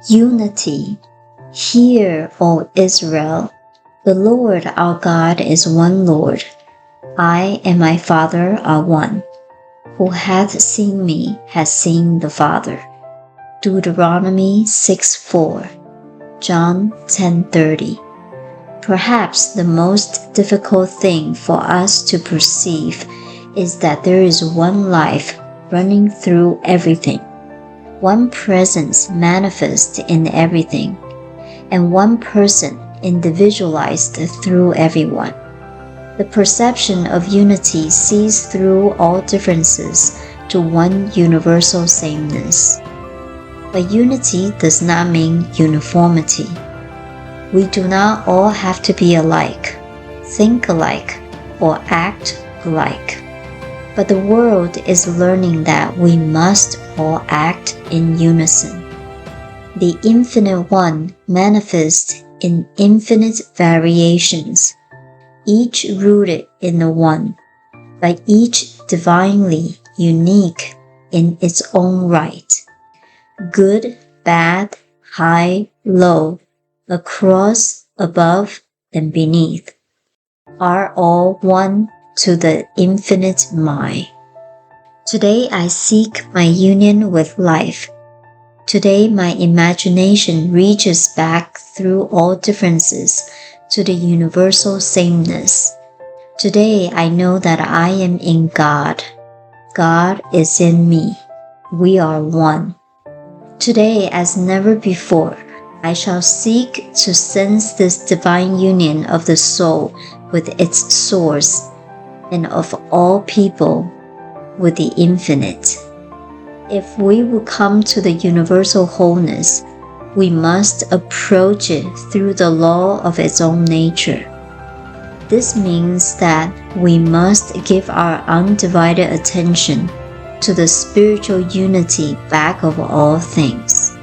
Unity. Hear, O Israel, the Lord our God is one Lord. I and my Father are one. Who hath seen me has seen the Father. Deuteronomy 6:4. John 10:30. Perhaps the most difficult thing for us to perceive is that there is one life running through everything, one presence manifest in everything, and one person individualized through everyone. The perception of unity sees through all differences to one universal sameness. But unity does not mean uniformity. We do not all have to be alike, think alike, or act alike. But the world is learning that we must all act in unison. The Infinite One manifests in infinite variations, each rooted in the One, but each divinely unique in its own right. Good, bad, high, low, across, above, and beneath, are all one to the infinite mind. Today I seek my union with life. Today my imagination reaches back through all differences to the universal sameness. Today I know that I am in God. God is in me. We are one. Today, as never before, I shall seek to sense this divine union of the soul with its source, and of all people with the infinite. If we will come to the universal wholeness, we must approach it through the law of its own nature. This means that we must give our undivided attention to the spiritual unity back of all things.